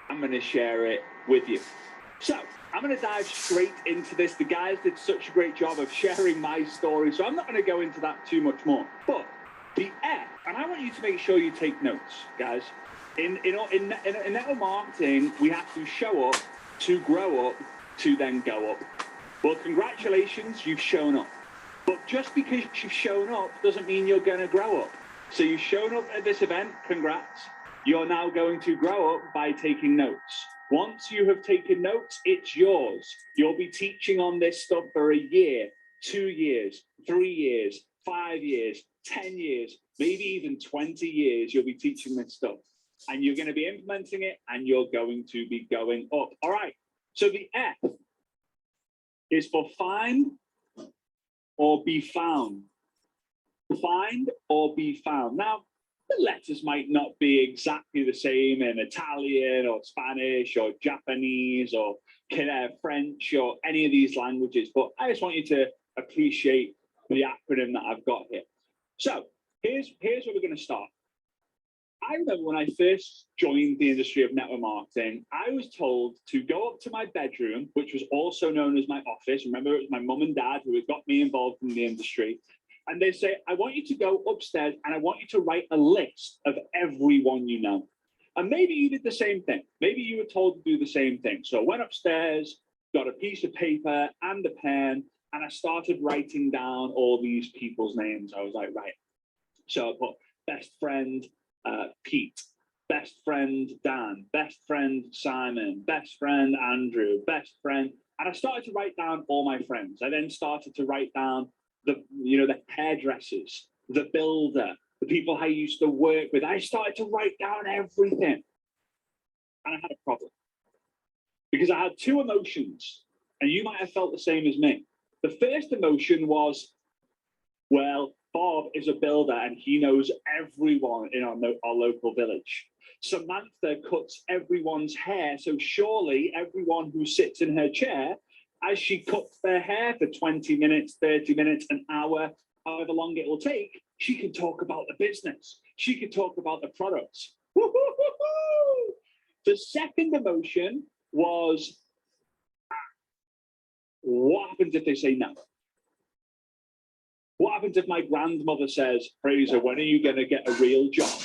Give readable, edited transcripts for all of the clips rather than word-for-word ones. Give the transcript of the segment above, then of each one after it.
I'm going to share it with you. So I'm going to dive straight into this. The guys did such a great job of sharing my story, so I'm not going to go into that too much more. But the F, and I want you to make sure you take notes, guys. In network marketing, we have to show up, to grow up, to then go up. Well, congratulations, you've shown up. But just because you've shown up doesn't mean you're going to grow up. So you've shown up at this event, congrats. You're now going to grow up by taking notes. Once you have taken notes, it's yours. You'll be teaching on this stuff for a year, 2 years, 3 years, 5 years, 10 years, maybe even 20 years, you'll be teaching this stuff. And you're going to be implementing it, and you're going to be going up. All right, so the F is for find or be found. Find or be found. Now, the letters might not be exactly the same in Italian or Spanish or Japanese or French or any of these languages, but I just want you to appreciate the acronym that I've got here. So here's where we're going to start. I remember when I first joined the industry of network marketing, I was told to go up to my bedroom, which was also known as my office. Remember, it was my mum and dad who had got me involved in the industry. And they say, I want you to go upstairs and I want you to write a list of everyone you know. And maybe you did the same thing. Maybe you were told to do the same thing. So I went upstairs, got a piece of paper and a pen, and I started writing down all these people's names. I was like, right. So I put best friend, Pete, best friend, Dan, best friend, Simon, best friend, Andrew, best friend. And I started to write down all my friends. I then started to write down the hairdressers, the builder, the people I used to work with. I started to write down everything. And I had a problem because I had two emotions, and you might have felt the same as me. The first emotion was, well, Bob is a builder and he knows everyone in our local village. Samantha cuts everyone's hair, so surely everyone who sits in her chair, as she cuts their hair for 20 minutes, 30 minutes, an hour, however long it will take, she can talk about the business. She can talk about the products. The second emotion was, what happens if they say no? What happens if my grandmother says, Fraser, when are you going to get a real job?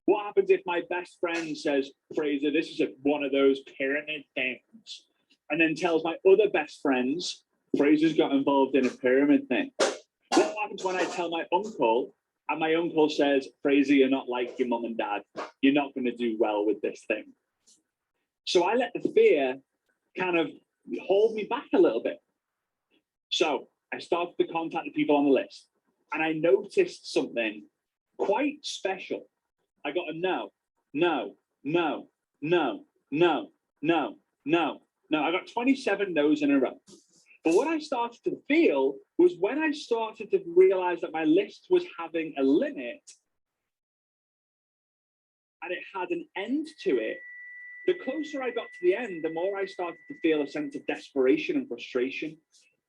What happens if my best friend says, Fraser, this is one of those pyramid things, and then tells my other best friends, Fraser's got involved in a pyramid thing? What happens when I tell my uncle, and my uncle says, Fraser, you're not like your mum and dad. You're not going to do well with this thing. So I let the fear kind of hold me back a little bit. So I started to contact the people on the list, and I noticed something quite special. I got a no, no, no, no, no, no, no, no. I got 27 no's in a row. But what I started to feel was when I started to realize that my list was having a limit and it had an end to it, the closer I got to the end, the more I started to feel a sense of desperation and frustration.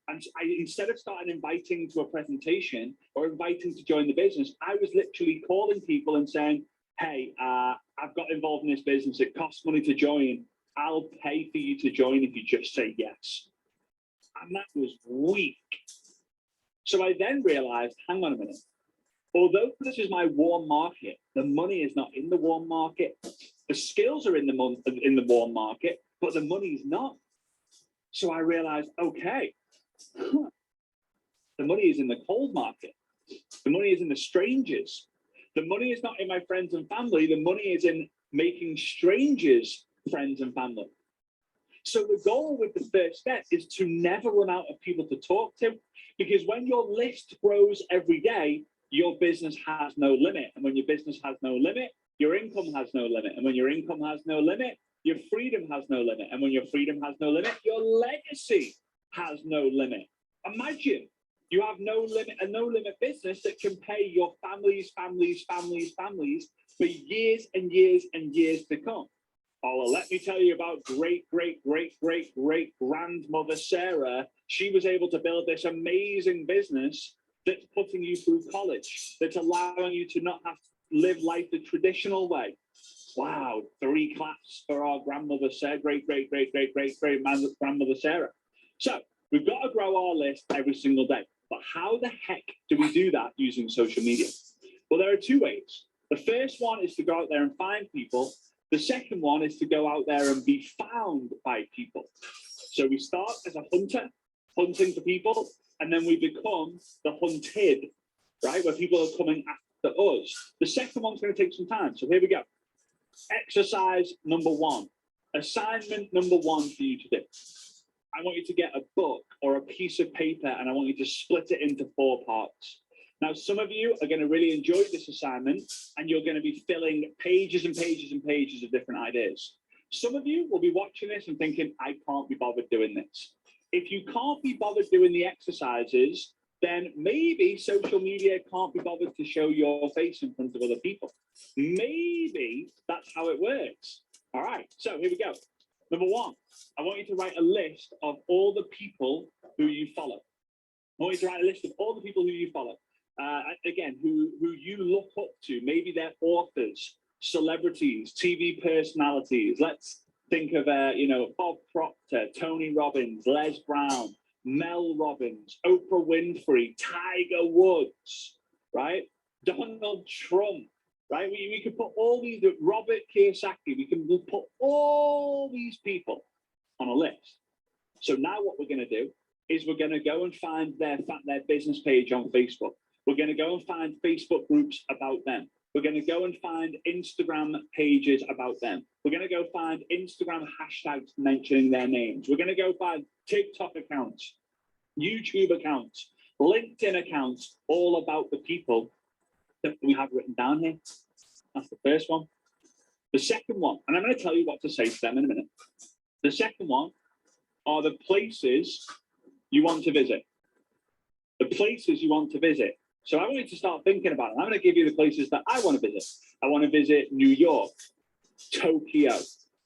And instead of starting inviting to a presentation or inviting to join the business, I was literally calling people and saying, hey, I've got involved in this business. It costs money to join. I'll pay for you to join if you just say yes. And that was weak. So I then realized, hang on a minute. Although this is my warm market, the money is not in the warm market. The skills are in the warm market, but the money is not. So I realized, okay, the money is in the cold market. The money is in the strangers. The money is not in my friends and family. The money is in making strangers friends and family. So the goal with the first step is to never run out of people to talk to, because when your list grows every day, your business has no limit. And when your business has no limit, your income has no limit. And when your income has no limit, your freedom has no limit. And when your freedom has no limit, your legacy has no limit. Imagine You have no limit, a no limit business that can pay your families for years and years and years to come. Oh, well, let me tell you about great grandmother Sarah. She was able to build this amazing business that's putting you through college, that's allowing you to not have to live life the traditional way. Wow, 3 claps for our grandmother Sarah, great grandmother Sarah. So we've got to grow our list every single day. But how the heck do we do that using social media? Well, there are 2 ways. The first one is to go out there and find people. The second one is to go out there and be found by people. So we start as a hunter, hunting for people, and then we become the hunted, right? Where people are coming after us. The second one's going to take some time. So here we go. Exercise number 1. Assignment number 1 for you to do. I want you to get a book or a piece of paper and I want you to split it into 4 parts. Now, some of you are going to really enjoy this assignment and you're going to be filling pages and pages and pages of different ideas. Some of you will be watching this and thinking, I can't be bothered doing this. If you can't be bothered doing the exercises, then maybe social media can't be bothered to show your face in front of other people. Maybe that's how it works. All right, so here we go. Number 1, I want you to write a list of all the people who you follow. I want you to write a list of all the people who you follow. Again, who you look up to. Maybe they're authors, celebrities, TV personalities. Let's think of, Bob Proctor, Tony Robbins, Les Brown, Mel Robbins, Oprah Winfrey, Tiger Woods, right? Donald Trump, right? We could put all these, Robert Kiyosaki, we can put all these people on a list. So now what we're going to do is we're going to go and find their business page on Facebook. We're going to go and find Facebook groups about them. We're going to go and find Instagram pages about them. We're going to go find Instagram hashtags mentioning their names. We're going to go find TikTok accounts, YouTube accounts, LinkedIn accounts, all about the people that we have written down here. That's the first one. The second one, and I'm going to tell you what to say to them in a minute. The second one are the places you want to visit. The places you want to visit. So I want you to start thinking about it. I'm going to give you the places that I want to visit. I want to visit New York, Tokyo,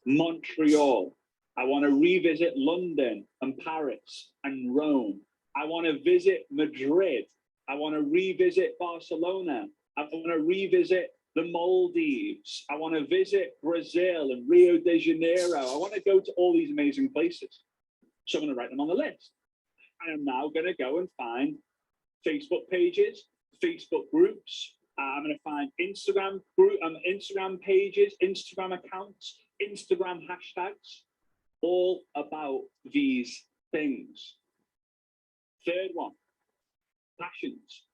Montreal. I want to revisit London and Paris and Rome. I want to visit Madrid. I want to revisit Barcelona. I want to revisit the Maldives. I want to visit Brazil and Rio de Janeiro. I want to go to all these amazing places. So I'm going to write them on the list. And I'm now going to go and find Facebook pages, Facebook groups. I'm going to find Instagram pages, Instagram accounts, Instagram hashtags, all about these things. Third one, passions.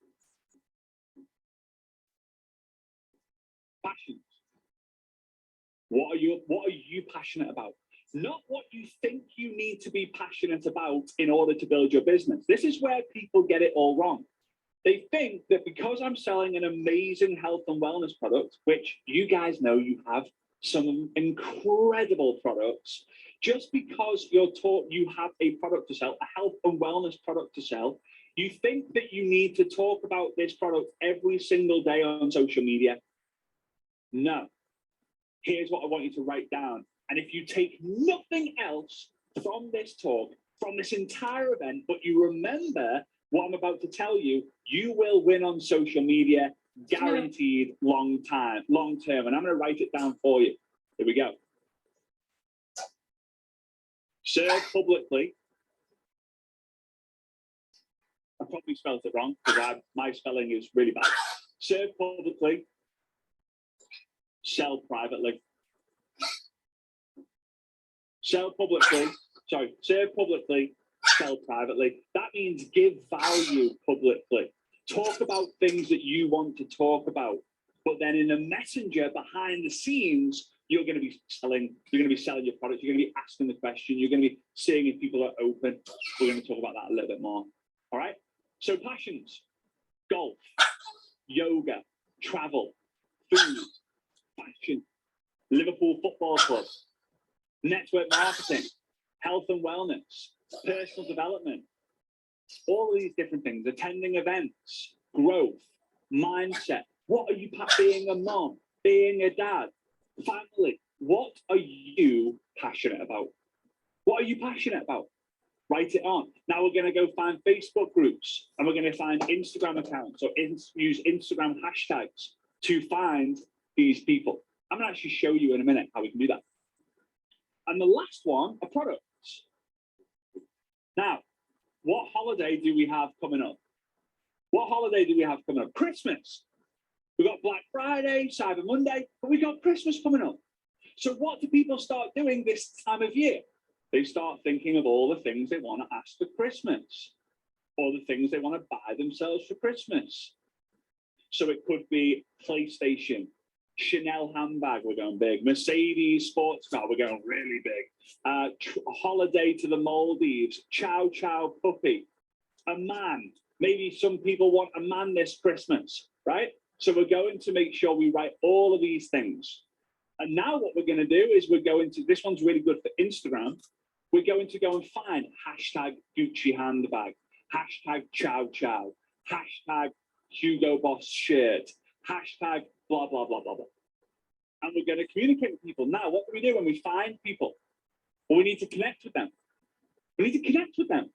Passions. What are you passionate about? Not what you think you need to be passionate about in order to build your business. This is where people get it all wrong. They think that because I'm selling an amazing health and wellness product, which you guys know you have some incredible products, just because you have a product to sell, a health and wellness product to sell, you think that you need to talk about this product every single day on social media. No. Here's what I want you to write down. And if you take nothing else from this talk, from this entire event, but you remember what I'm about to tell you, you will win on social media, guaranteed long term. And I'm going to write it down for you. Here we go. Serve publicly. I probably spelled it wrong because my spelling is really bad. Serve publicly. Sell privately. Serve publicly, sell privately. That means give value publicly. Talk about things that you want to talk about. But then in the messenger behind the scenes, you're going to be selling your product. You're going to be asking the question. You're going to be seeing if people are open. We're going to talk about that a little bit more. All right. So passions, golf, yoga, travel, food, fashion, Liverpool Football Club, network marketing, health and wellness, personal development, All of these different things, attending events, growth, mindset. What are you, being a mom, being a dad, family? What are you passionate about? What are you passionate about? Write it on. Now we're going to go find Facebook groups and we're going to find Instagram accounts or use Instagram hashtags to find these people. I'm going to actually show you in a minute how we can do that. And the last one are products. Now, what holiday do we have coming up? What holiday do we have coming up? Christmas. We've got Black Friday, Cyber Monday, but we got Christmas coming up. So what do people start doing this time of year? They start thinking of all the things they want to ask for Christmas, or the things they want to buy themselves for Christmas. So it could be PlayStation, Chanel handbag, we're going big, Mercedes sports car, we're going really big, holiday to the Maldives, chow chow puppy, a man. Maybe some people want a man this Christmas, right? So we're going to make sure we write all of these things. And now what we're going to do is we're going to, this one's really good for Instagram. We're going to go and find hashtag Gucci handbag, hashtag chow chow, hashtag Hugo Boss shirt, hashtag blah, blah, blah, blah, blah. And we're going to communicate with people. Now, what do we do when we find people? Well, we need to connect with them. We need to connect with them.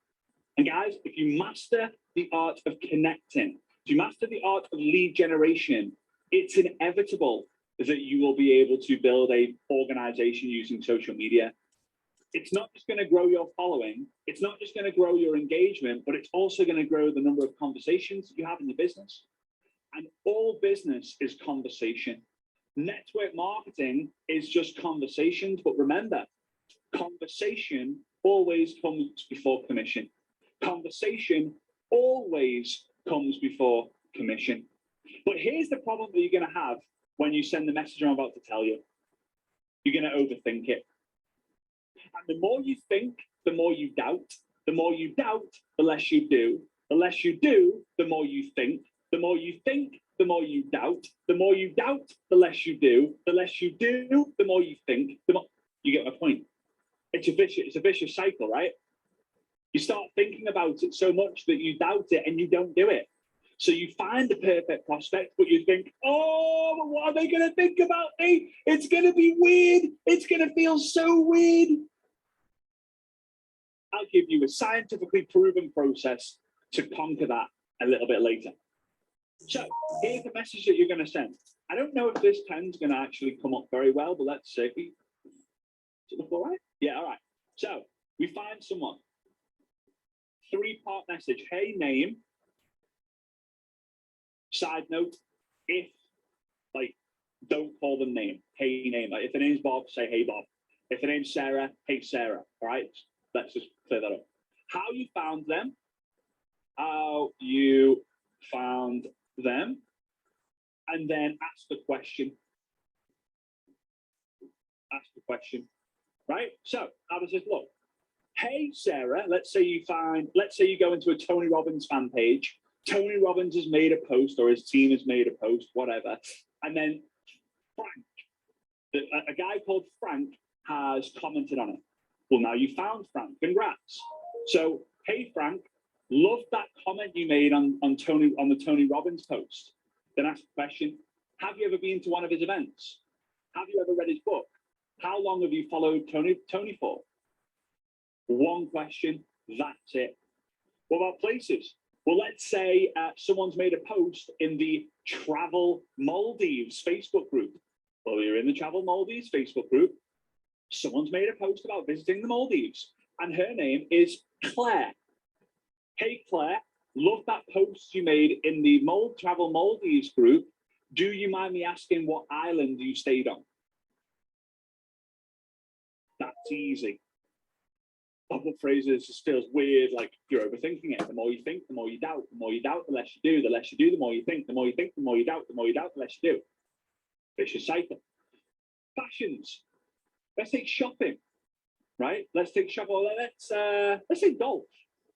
And guys, if you master the art of connecting, if you master the art of lead generation, it's inevitable that you will be able to build a organization using social media. It's not just going to grow your following. It's not just going to grow your engagement, but it's also going to grow the number of conversations that you have in your business. And all business is conversation. Network marketing is just conversations, but remember, conversation always comes before commission. Conversation always comes before commission. But here's the problem that you're going to have when you send the message I'm about to tell you. You're going to overthink it. And the more you think, the more you doubt. The more you doubt, the less you do. The less you do, the more you think. The more you think, the more you doubt. The more you doubt, the less you do. The less you do, the more you think. The more... You get my point? It's a vicious cycle, right? You start thinking about it so much that you doubt it and you don't do it. So you find the perfect prospect, but you think, oh, what are they going to think about me? It's going to be weird. It's going to feel so weird. I'll give you a scientifically proven process to conquer that a little bit later. So here's the message that you're going to send. I don't know if this pen's going to actually come up very well, but let's see. Does it look all right? Yeah, all right. So we find someone. 3-part message. Hey, name. Side note, if, like, don't call them name. Hey, name. Like, if the name's Bob, say, hey, Bob. If the name's Sarah, hey, Sarah. All right? Let's just clear that up. How you found them. How you found them. And then ask the question. Ask the question. Right? So, how does this look? Hey, Sarah, let's say you go into a Tony Robbins fan page. Tony Robbins has made a post, or his team has made a post, whatever. And then Frank, a guy called Frank has commented on it. Well, now you found Frank. Congrats. So, hey, Frank, love that comment you made on the Tony Robbins post. Then ask the question, have you ever been to one of his events? Have you ever read his book? How long have you followed Tony for? One question, that's it. What about places? Well, let's say someone's made a post in the Travel Maldives Facebook group. Well, you're in the Travel Maldives Facebook group. Someone's made a post about visiting the Maldives, and her name is Claire. Hey, Claire, love that post you made in the Travel Maldives group. Do you mind me asking what island you stayed on? That's easy. Other phrases just feels weird, like you're overthinking it. The more you think, the more you doubt. The more you doubt, the less you do. The less you do, the more you think. The more you think, the more you doubt. The more you doubt, the less you do. Vicious cycle. Fashions. Let's take shopping, right? Let's take shopping. Let's say golf,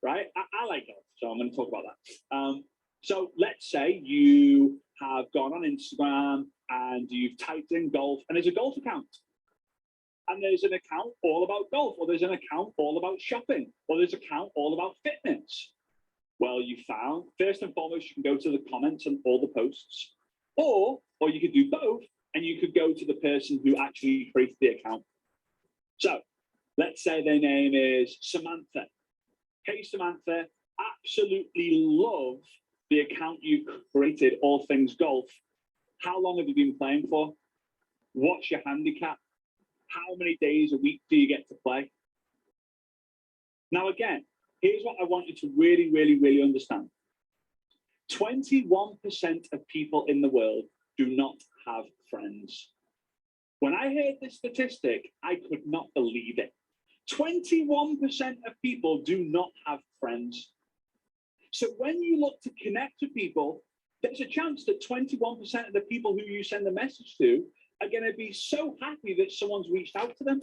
right? I like golf, so I'm going to talk about that. So let's say you have gone on Instagram and you've typed in golf, and there's a golf account. And there's an account all about golf, or there's an account all about shopping, or there's an account all about fitness. well, you found, first and foremost, you can go to the comments on all the posts, or you could do both, and you could go to the person who actually created the account. So let's say their name is Samantha. Hey, Samantha, absolutely love the account you created, All Things Golf. How long have you been playing for? What's your handicap? How many days a week do you get to play? Now, again, here's what I want you to really, really, really understand. 21% of people in the world do not have friends. When I heard this statistic, I could not believe it. 21% of people do not have friends. So when you look to connect with people, there's a chance that 21% of the people who you send a message to are going to be so happy that someone's reached out to them.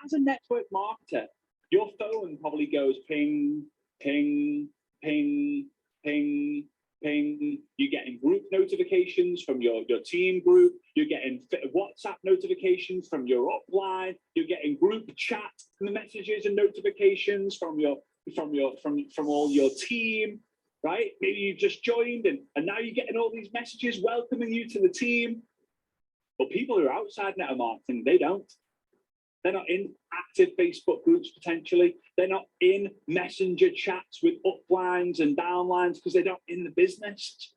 As a network marketer, your phone probably goes ping, ping, ping, ping, ping. You're getting group notifications from your team group. You're getting WhatsApp notifications from your upline. You're getting group chat messages and notifications from all your team, right? Maybe you've just joined and now you're getting all these messages welcoming you to the team. But people who are outside network marketing, they don't. They're not in active Facebook groups potentially. They're not in messenger chats with uplines and downlines because they're not in the business.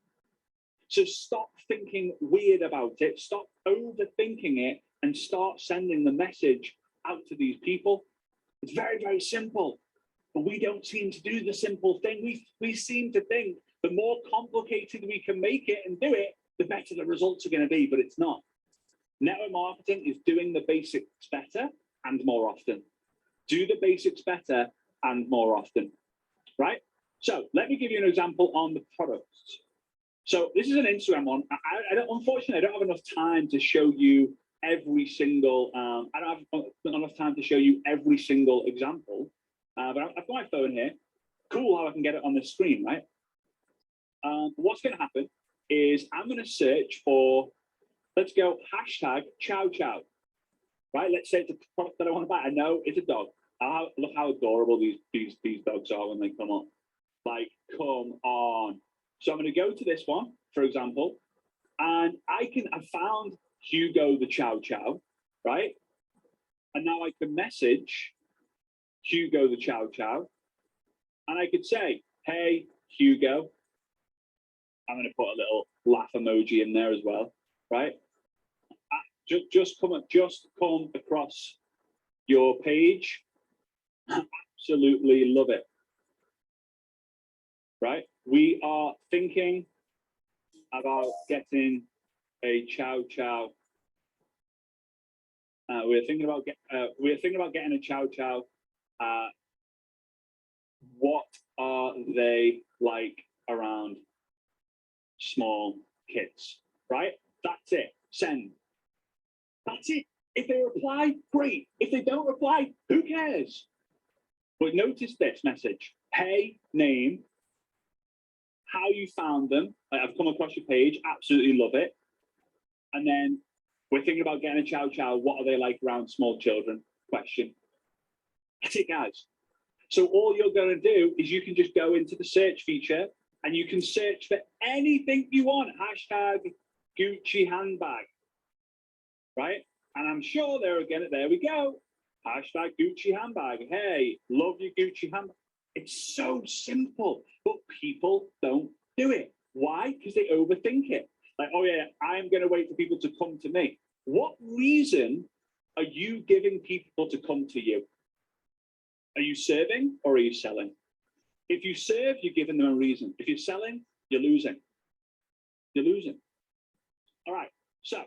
So stop thinking weird about it. Stop overthinking it and start sending the message out to these people. It's very, very simple. But we don't seem to do the simple thing. We seem to think the more complicated we can make it and do it, the better the results are going to be, but it's not. Network marketing is doing the basics better and more often. Do the basics better and more often, right? So let me give you an example on the products. So this is an Instagram one. Unfortunately, I don't have enough time to show you every single, I don't have enough time to show you every single example, but I've got my phone here. Cool how I can get it on the screen, right? What's going to happen is I'm going to search for, let's go hashtag chow chow, right? Let's say it's a product that I want to buy. I know it's a dog. Look how adorable these dogs are when they come up. Like, come on. So I'm going to go to this one, for example, and I found Hugo the Chow Chow, right? And now I can message Hugo the Chow Chow, and I could say, hey, Hugo. I'm going to put a little laugh emoji in there as well, right? Just come across your page. Absolutely love it, right? We are thinking about getting a chow chow. We're thinking about getting a chow chow. What are they like around small kids? Right? That's it. Send. That's it. If they reply, great. If they don't reply, who cares? But notice this message. Hey, name, how you found them. I've come across your page, absolutely love it. And then we're thinking about getting a chow chow. What are they like around small children? Question. That's it, guys. So all you're going to do is you can just go into the search feature and you can search for anything you want. Hashtag Gucci handbag, right? And I'm sure there we go. Hashtag Gucci handbag. Hey, love your Gucci handbag. It's so simple, but people don't do it. Why? Because they overthink it. Like, oh yeah, I'm going to wait for people to come to me. What reason are you giving people to come to you? Are you serving or are you selling? If you serve, you're giving them a reason. If you're selling, you're losing. You're losing. All right. So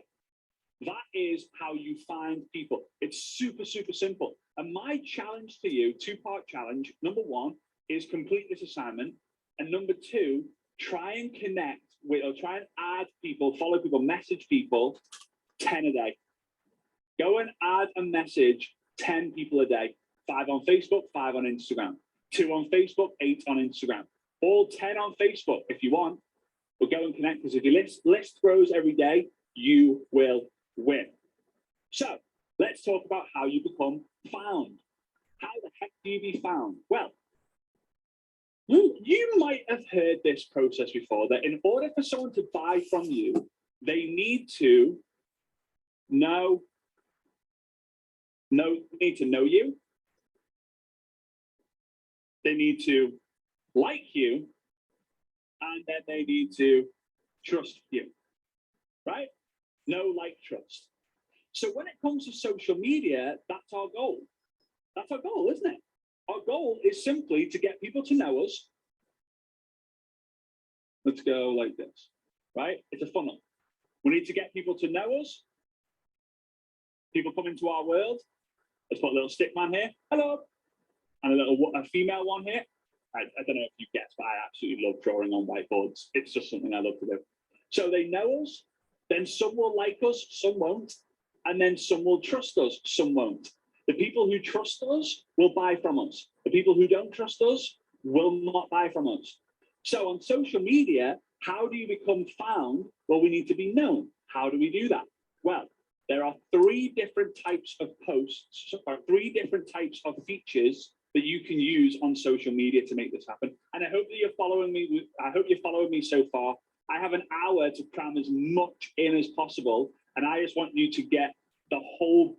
that is how you find people. It's super, super simple. And my challenge to you, two-part challenge. Number one is complete this assignment. And number two, try and connect with, or try and add people, follow people, message people 10 a day. Go and add and message 10 people a day. 5 on Facebook, 5 on Instagram. 2 on Facebook, 8 on Instagram. All 10 on Facebook if you want. But go and connect, because if your list grows every day, you will win. So let's talk about how you become found. How the heck do you be found? Well, You might have heard this process before, that in order for someone to buy from you, they need to know you. They need to like you, and then they need to trust you, right? Know, like, trust. So when it comes to social media, that's our goal. That's our goal, isn't it? Our goal is simply to get people to know us. Let's go like this, right? It's a funnel. We need to get people to know us. People come into our world. Let's put a little stick man here. Hello. And a female one here. I don't know if you guessed, but I absolutely love drawing on whiteboards. It's just something I love to do. So they know us, then some will like us, some won't, and then some will trust us, some won't. The people who trust us will buy from us. The people who don't trust us will not buy from us. So on social media, how do you become found? Well, we need to be known. How do we do that? Well, there are 3 different types of posts, or 3 different types of features that you can use on social media to make this happen. And I hope that you're following me. I hope you're following me so far. I have an hour to cram as much in as possible. And I just want you to get the whole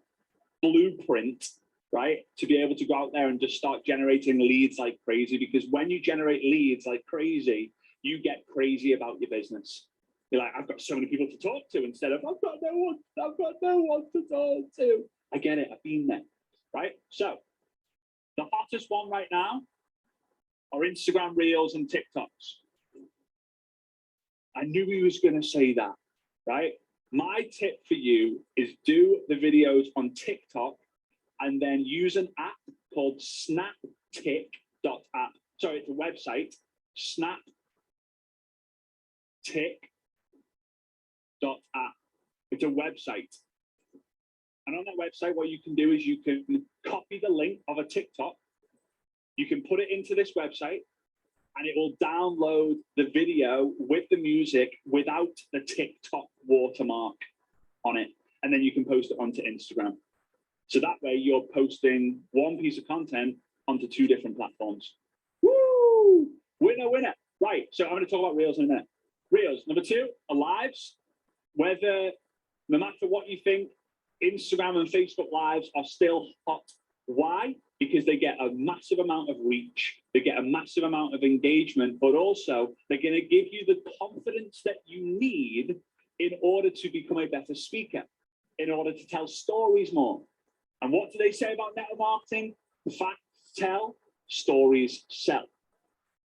blueprint, right? To be able to go out there and just start generating leads like crazy. Because when you generate leads like crazy, you get crazy about your business. You're like, I've got so many people to talk to, instead of I've got no one to talk to. I get it, I've been there, right? So the hottest one right now are Instagram Reels and TikToks. I knew he was going to say that, right? My tip for you is do the videos on TikTok and then use an app called snaptick.app. Sorry, it's a website, snaptick.app. It's a website. And on that website, what you can do is you can copy the link of a TikTok. You can put it into this website, and it will download the video with the music without the TikTok watermark on it. And then you can post it onto Instagram. So that way you're posting one piece of content onto 2 different platforms. Woo! Winner, winner. Right, so I'm going to talk about Reels in a minute. Reels. Number 2 are lives. Whether, no matter what you think, Instagram and Facebook lives are still hot. Why? Because they get a massive amount of reach, they get a massive amount of engagement, but also they're going to give you the confidence that you need in order to become a better speaker, in order to tell stories more. And what do they say about network marketing? Facts tell, stories sell.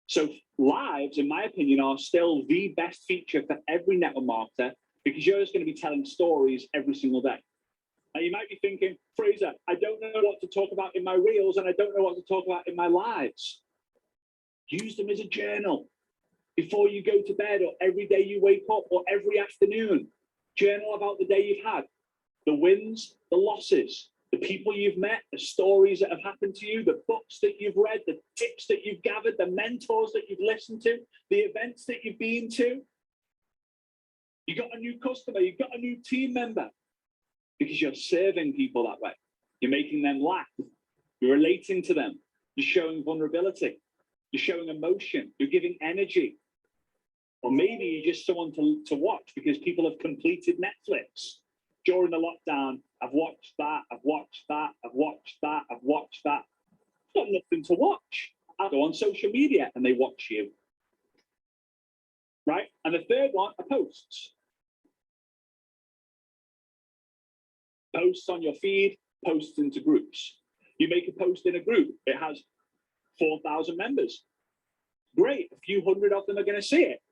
So lives, in my opinion, are still the best feature for every network marketer, because you're just going to be telling stories every single day. Now, you might be thinking, Fraser, I don't know what to talk about in my Reels, and I don't know what to talk about in my lives. Use them as a journal. Before you go to bed, or every day you wake up, or every afternoon, journal about the day you've had, the wins, the losses, the people you've met, the stories that have happened to you, the books that you've read, the tips that you've gathered, the mentors that you've listened to, the events that you've been to. You got a new customer, you've got a new team member, because you're serving people that way. You're making them laugh. You're relating to them. You're showing vulnerability. You're showing emotion. You're giving energy. Or maybe you're just someone to watch because people have completed Netflix. During the lockdown, I've watched that, I've watched that, I've watched that, I've watched that. I've got nothing to watch. I'll go on social media and they watch you. Right? And the third one are posts. Posts on your feed, posts into groups. You make a post in a group, it has 4,000 members. Great, a few hundred of them are going to see it.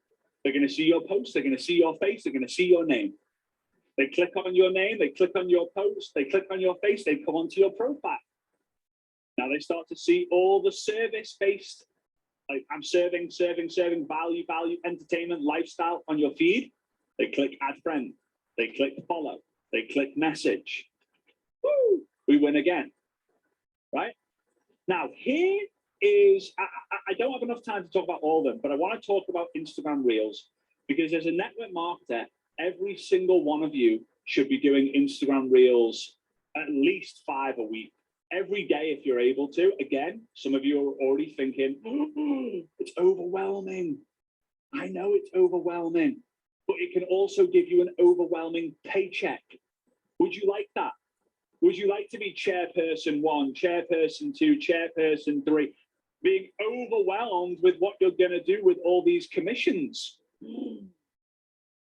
They're going to see your post, they're going to see your face, they're going to see your name. They click on your name, they click on your post, they click on your face, they come onto your profile. Now they start to see all the service-based, like I'm serving, value, entertainment, lifestyle on your feed. They click add friend, they click follow, they click message. Woo! We win again, right? Now here is, I don't have enough time to talk about all of them, but I want to talk about Instagram Reels, because as a network marketer, every single one of you should be doing Instagram Reels at least 5 a week. every day if you're able to. Again, some of you are already thinking, oh, it's overwhelming. I know it's overwhelming, but it can also give you an overwhelming paycheck. Would you like that? Would you like to be chairperson 1, chairperson 2, chairperson 3, being overwhelmed with what you're going to do with all these commissions?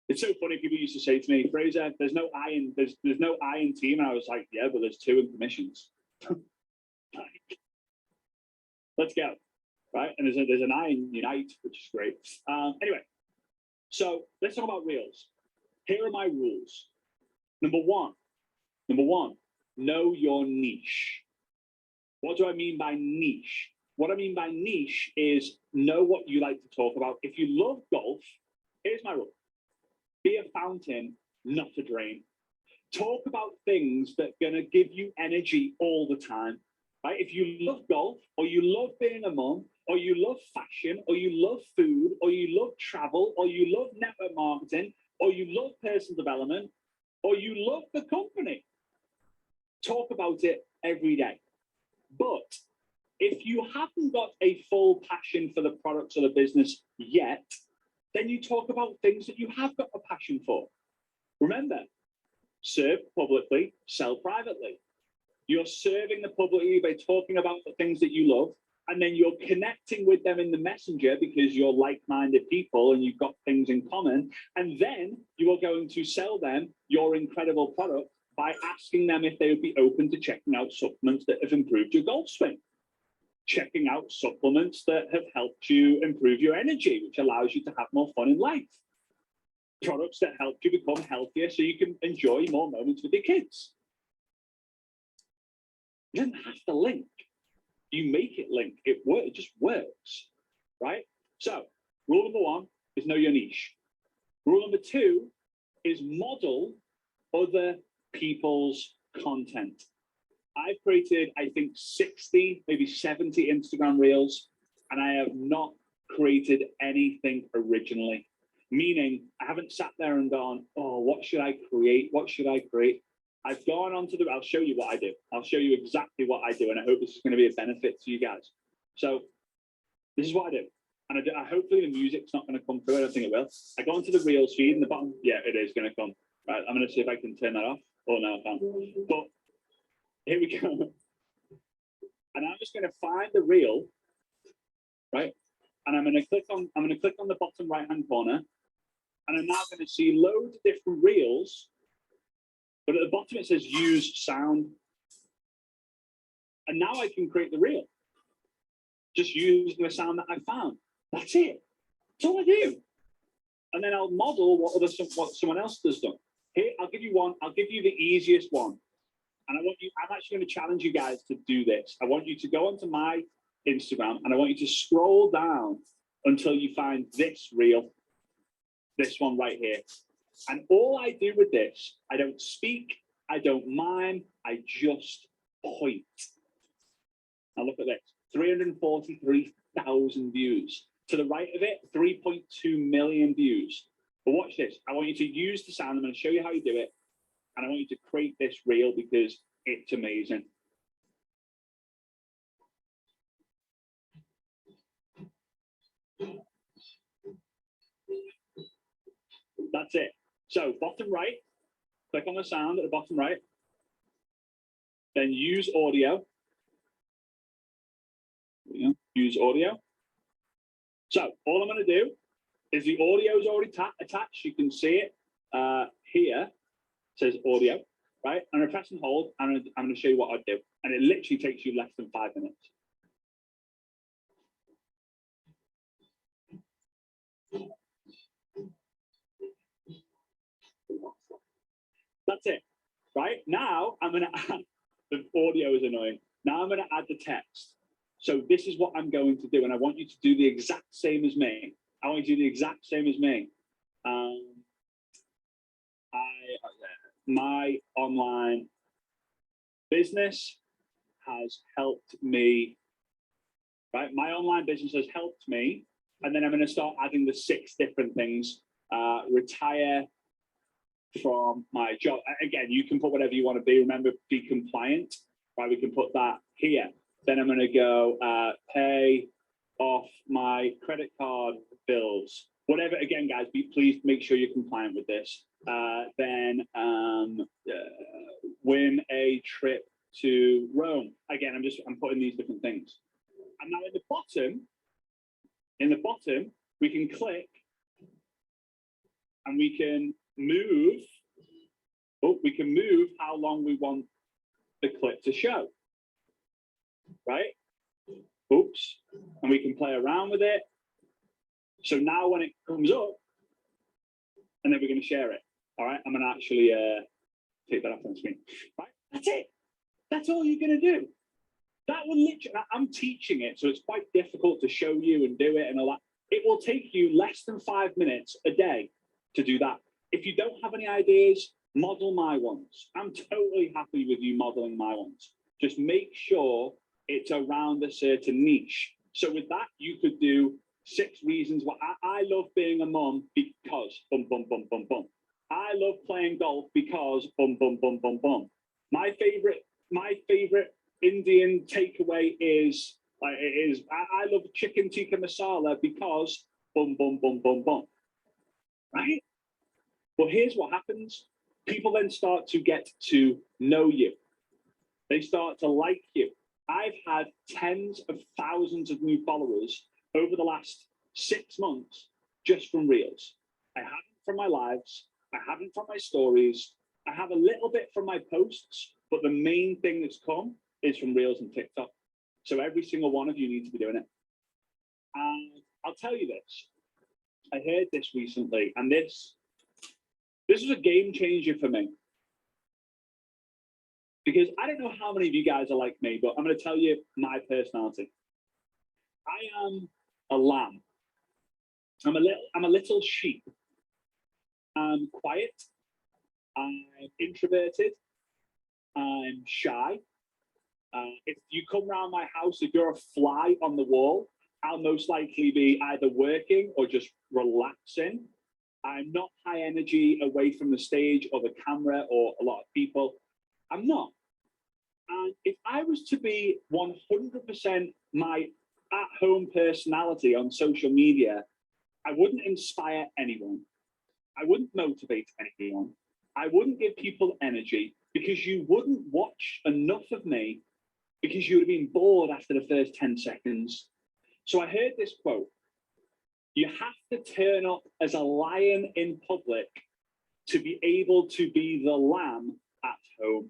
It's so funny. People used to say to me, Fraser, there's no I in team. And I was like, yeah, but there's 2 in commissions. Let's go. Right. And there's an I in Unite, which is great. Anyway, so let's talk about Reels. Here are my rules. Number one, know your niche. What do I mean by niche? What I mean by niche is know what you like to talk about. If you love golf, here's my rule. Be a fountain, not a drain. Talk about things that are going to give you energy all the time. Right? If you love golf, or you love being a mom, or you love fashion, or you love food, or you love travel, or you love network marketing, or you love personal development, or you love the company, talk about it every day. But if you haven't got a full passion for the products or the business yet, then you talk about things that you have got a passion for. Remember, serve publicly, sell privately. You're serving the public by talking about the things that you love, and then you're connecting with them in the messenger because you're like-minded people and you've got things in common. And then you are going to sell them your incredible product by asking them if they would be open to checking out supplements that have improved your golf swing, checking out supplements that have helped you improve your energy, which allows you to have more fun in life, products that help you become healthier so you can enjoy more moments with your kids. You don't have to link. You make it link. It just works, right? So rule number one is know your niche. Rule number two is model other people's content. I've created, I think, 60, maybe 70 Instagram Reels, and I have not created anything originally. Meaning, I haven't sat there and gone, oh, what should I create? What should I create? I've gone onto I'll show you what I do. I'll show you exactly what I do, and I hope this is going to be a benefit to you guys. So this is what I do. And I hopefully the music's not going to come through. I don't think it will. I go onto the Reels feed in the bottom. Yeah, it is going to come. Right, I'm going to see if I can turn that off. Oh, no, I can't. But here we go. And I'm just going to find the reel, right? And I'm going to click on the bottom right-hand corner. And I'm now going to see loads of different reels. But at the bottom, it says use sound. And now I can create the reel. Just using the sound that I found. That's it. That's all I do. And then I'll model what someone else has done. Here, I'll give you one. I'll give you the easiest one. And I'm actually going to challenge you guys to do this. I want you to go onto my Instagram and I want you to scroll down until you find this reel. This one right here. And all I do with this, I don't speak, I don't mime, I just point. Now look at this, 343,000 views. To the right of it, 3.2 million views. But watch this, I want you to use the sound, I'm going to show you how you do it. And I want you to create this reel because it's amazing. That's it. So bottom right, click on the sound at the bottom right, then use audio. Use audio. So all I'm going to do is the audio is already attached. You can see it here. It says audio, right? I'm going to press and hold, and I'm going to show you what I do. And it literally takes you less than 5 minutes. That's it, right? Now I'm going to add, the audio is annoying. Now I'm going to add the text. So this is what I'm going to do. And I want you to do the exact same as me. I want you to do the exact same as me. My online business has helped me, right? My online business has helped me. And then I'm going to start adding the 6 different things. Retire from my job. Again, you can put whatever you want to be. Remember, be compliant. right? We can put that here. Then I'm going to go pay off my credit card bills. Whatever, again, guys, please make sure you're compliant with this. Then win a trip to Rome. Again, I'm putting these different things. And now in the bottom, we can click and we can move. Oh, we can move how long we want the clip to show, right? Oops, and we can play around with it. So now when it comes up, and then we're going to share it. All right, I'm going to actually take that off on the screen. Right, that's it. That's all you're going to do. That will literally, I'm teaching it, so it's quite difficult to show you and do it and all that. It will take you less than 5 minutes a day to do that. If you don't have any ideas, model my ones. I'm totally happy with you modeling my ones. Just make sure it's around a certain niche. So with that, you could do 6 reasons why I love being a mom because bum, bum, bum, bum, bum. I love playing golf because bum, bum, bum, bum, bum. My favorite Indian takeaway is I love chicken tikka masala because bum, bum, bum, bum, bum. Right? But here's what happens. People then start to get to know you. They start to like you. I've had tens of thousands of new followers over the last 6 months just from Reels. I haven't from my lives. I haven't from my stories. I have a little bit from my posts, but the main thing that's come is from Reels and TikTok. So every single one of you needs to be doing it. And I'll tell you this. I heard this recently, and this was a game changer for me. Because I don't know how many of you guys are like me, but I'm going to tell you my personality. I am a lamb. I'm a little sheep. I'm quiet. I'm introverted. I'm shy. If you come around my house, if you're a fly on the wall, I'll most likely be either working or just relaxing. I'm not high energy away from the stage or the camera or a lot of people. I'm not. And if I was to be 100% my at-home personality on social media, I wouldn't inspire anyone. I wouldn't motivate anyone. I wouldn't give people energy because you wouldn't watch enough of me because you would have been bored after the first 10 seconds. So I heard this quote. You have to turn up as a lion in public to be able to be the lamb at home.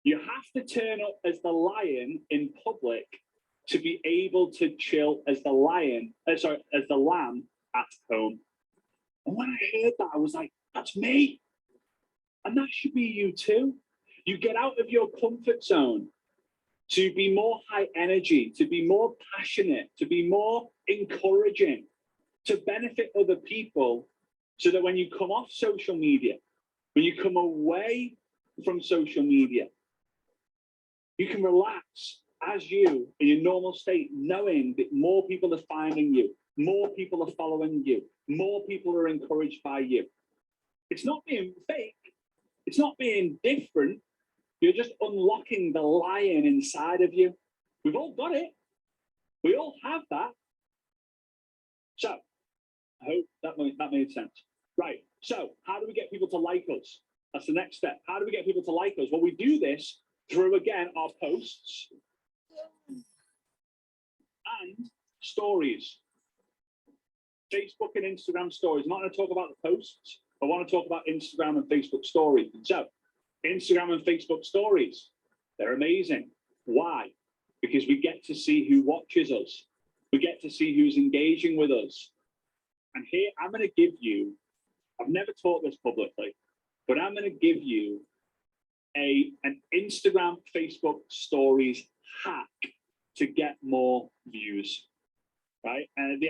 You have to turn up as the lion in public to be able to chill as the lamb at home. And when I heard that, I was like, that's me. And that should be you too. You get out of your comfort zone to be more high energy, to be more passionate, to be more encouraging, to benefit other people, so that when you come off social media, when you come away from social media, you can relax as you in your normal state, knowing that more people are finding you, more people are following you, more people are encouraged by you. It's not being fake. It's not being different. You're just unlocking the lion inside of you. We've all got it. We all have that. So I hope that made sense. Right. So how do we get people to like us? That's the next step. How do we get people to like us? Well, we do this through, again, our posts and stories. Facebook and Instagram stories. I'm not going to talk about the posts. I want to talk about Instagram and Facebook stories. So Instagram and Facebook stories, they're amazing. Why? Because we get to see who watches us. We get to see who's engaging with us. And here I'm going to give you, I've never taught this publicly, but I'm going to give you an Instagram, Facebook stories hack to get more views, right? And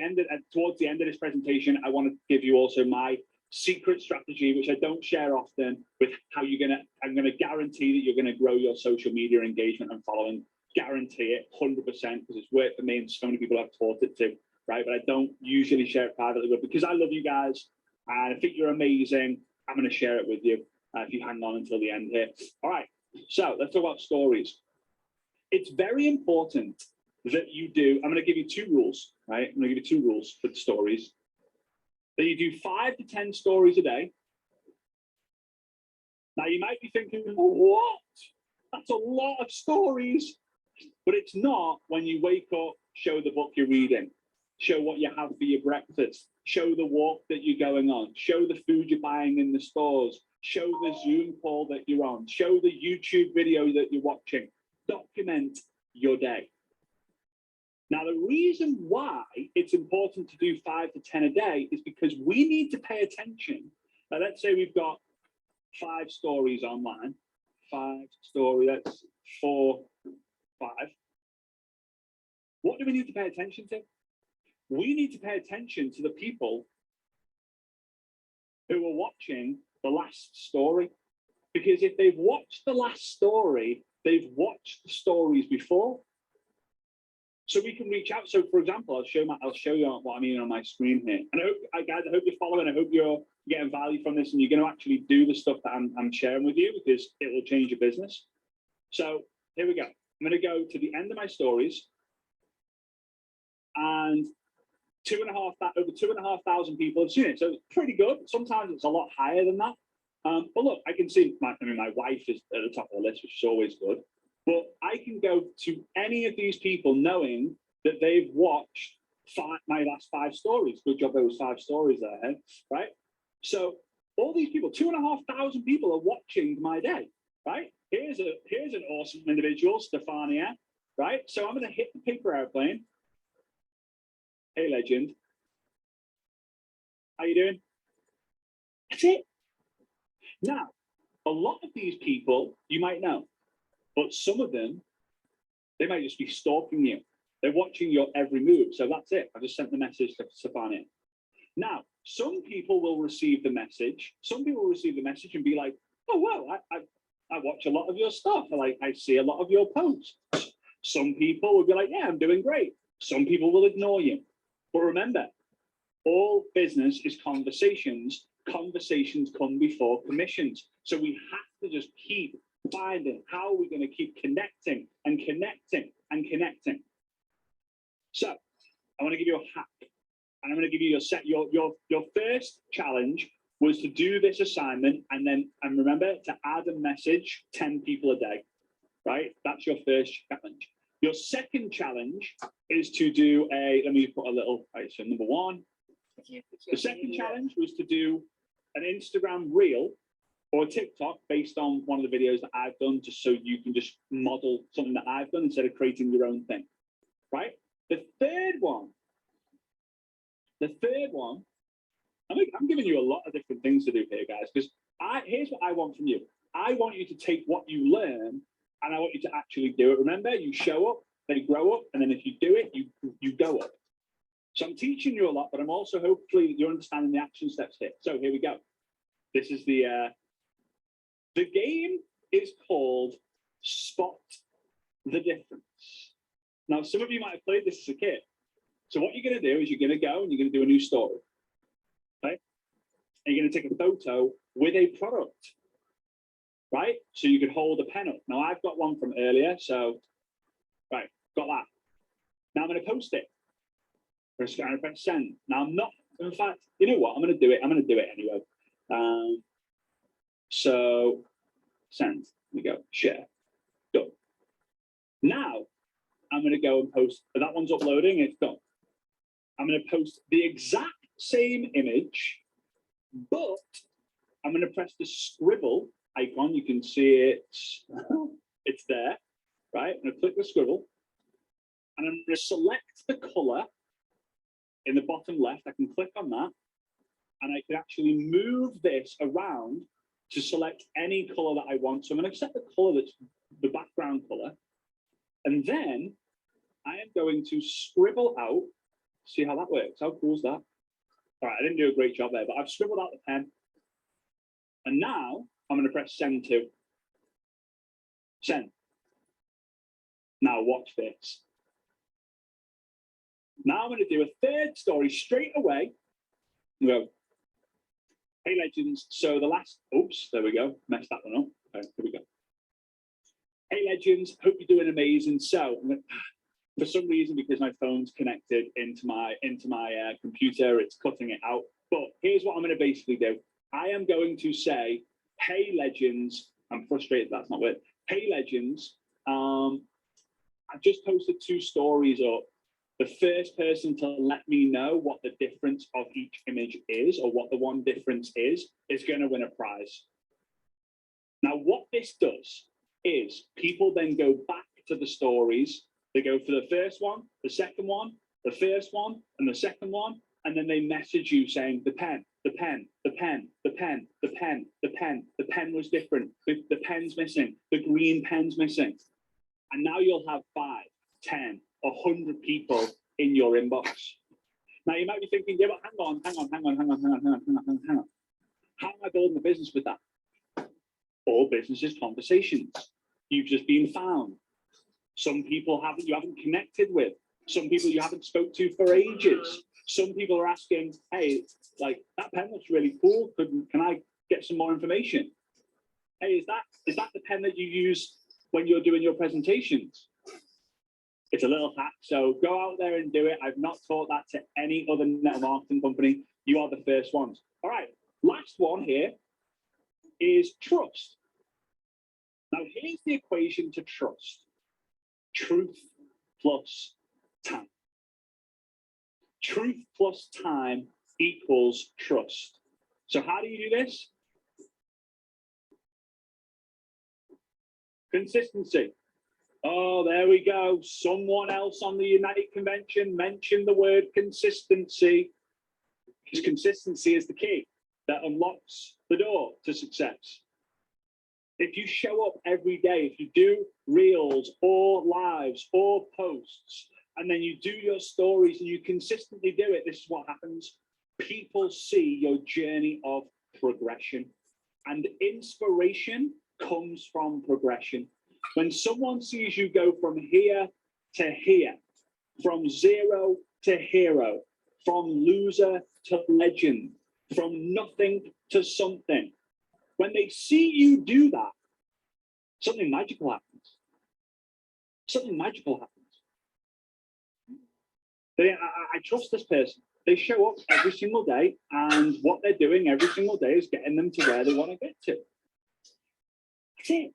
towards the end of this presentation, I want to give you also my secret strategy, which I don't share often, with how I'm going to guarantee that you're going to grow your social media engagement and following. Guarantee it 100%, because it's worked for me and so many people I've taught it to, right? But I don't usually share it privately, but because I love you guys and I think you're amazing, I'm going to share it with you if you hang on until the end here. All right, So let's talk about stories. It's very important that you do, I'm going to give you 2 rules, right? I'm going to give you 2 rules for the stories. That you do 5 to 10 stories a day. Now you might be thinking, what? That's a lot of stories. But it's not when you wake up, show the book you're reading, show what you have for your breakfast, show the walk that you're going on, show the food you're buying in the stores, show the Zoom call that you're on, show the YouTube video that you're watching. Document your day. Now, the reason why it's important to do 5 to 10 a day is because we need to pay attention. Now, let's say we've got 5 stories online, 5 stories, that's 4, 5. What do we need to pay attention to? We need to pay attention to the people who are watching the last story. Because if they've watched the last story, they've watched the stories before. So we can reach out. So for example, I'll show you what I mean on my screen here. And I hope, guys, I hope you're following. I hope you're getting value from this and you're going to actually do the stuff that I'm sharing with you, because it will change your business. So here we go. I'm going to go to the end of my stories, and over 2,500 people have seen it. So it's pretty good. Sometimes it's a lot higher than that. But look, I can see my wife is at the top of the list, which is always good. But I can go to any of these people knowing that they've watched my last 5 stories. Good job, there was 5 stories there, right? So all these people, 2,500 people are watching my day, right? Here's an awesome individual, Stefania, right? So I'm going to hit the paper airplane. Hey, legend. How you doing? That's it. Now, a lot of these people you might know, but some of them, they might just be stalking you. They're watching your every move. So that's it. I just sent the message to Stefania. Now, some people will receive the message. Some people will receive the message and be like, oh, wow, I watch a lot of your stuff. I see a lot of your posts. Some people will be like, yeah, I'm doing great. Some people will ignore you. But remember, all business is conversations. Conversations come before commissions. So we have to just keep finding how we're going to keep connecting and connecting and connecting. So I want to give you a hack, and I'm going to give you your first challenge was to do this assignment, and remember to add a message 10 people a day, right? That's your first challenge. Your second challenge is to do let me put a little, right, so number 1, the second challenge was to do an Instagram reel or TikTok based on one of the videos that I've done, just so you can just model something that I've done instead of creating your own thing, right? The third one, I'm giving you a lot of different things to do here, guys, because here's what I want from you. I want you to take what you learn and I want you to actually do it. Remember, you show up, they grow up, and then if you do it, you go up. So I'm teaching you a lot, but I'm also hopefully you're understanding the action steps here. So here we go. This is the game is called Spot the Difference. Now, some of you might have played this as a kid. So what you're going to do is you're going to go and you're going to do a new story, okay? And you're going to take a photo with a product, right? So you could hold a pen up. Now, I've got one from earlier, so, right, got that. Now I'm going to post it. I'm going to press send. Now I'm not, in fact, you know what? I'm going to do it. I'm going to do it anyway. So send. There we go. Share. Done. Now I'm going to go and post. That one's uploading. It's done. I'm going to post the exact same image, but I'm going to press the scribble icon. You can see it. It's there, right? I'm going to click the scribble, and I'm going to select the color in the bottom left. I can click on that, and I can actually move this around to select any color that I want. So I'm going to set the color that's the background color, and then I am going to scribble out. See how that works? How cool is that? All right, I didn't do a great job there, but I've scribbled out the pen. And now I'm going to press send to. Send. Now watch this. Now I'm going to do a third story straight away. We go, hey legends. So the last, oops, there we go. Messed that one up. Okay, here we go. Hey legends, hope you're doing amazing. So for some reason, because my phone's connected into my computer, it's cutting it out. But here's what I'm going to basically do. I am going to say, hey legends, I'm frustrated that's not it. Hey legends, I've just posted 2 stories up. The first person to let me know what the difference of each image is, or what the one difference is going to win a prize. Now, what this does is people then go back to the stories. They go for the first one, the second one, the first one, and the second one, and then they message you saying the pen, the pen, the pen, the pen, the pen, the pen, the pen was different, the pen's missing, the green pen's missing. And now you'll have 5, 10, 100 people in your inbox. Now you might be thinking, yeah, but hang on. How am I building a business with that? All business is conversations. You've just been found. Some people you haven't connected with. Some people you haven't spoke to for ages. Some people are asking, hey, like that pen looks really cool. Can I get some more information? Hey, is that the pen that you use when you're doing your presentations? It's a little hack, so go out there and do it. I've not taught that to any other network marketing company. You are the first ones. All right, last one here is trust. Now, here's the equation to trust. Truth plus time. Truth plus time equals trust. So how do you do this? Consistency. Oh, there we go. Someone else on the Unite convention mentioned the word consistency. Because consistency is the key that unlocks the door to success. If you show up every day, if you do reels or lives or posts, and then you do your stories and you consistently do it, this is what happens. People see your journey of progression, and inspiration comes from progression. When someone sees you go from here to here, from zero to hero, from loser to legend, from nothing to something, when they see you do that, something magical happens. Something magical happens. I trust this person. They show up every single day, and what they're doing every single day is getting them to where they want to get to. That's it.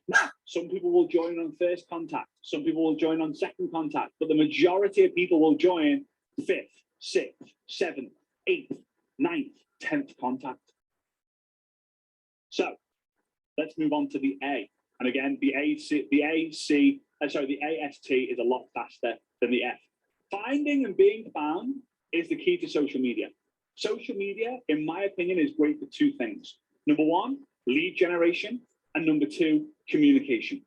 Now, some people will join on first contact. Some people will join on second contact, but the majority of people will join 5th, 6th, 7th, 8th, 9th, 10th contact. So let's move on to the A. And again, the AST is a lot faster than the F. Finding and being found is the key to social media. Social media, in my opinion, is great for 2 things. Number 1, lead generation, and number 2, communication.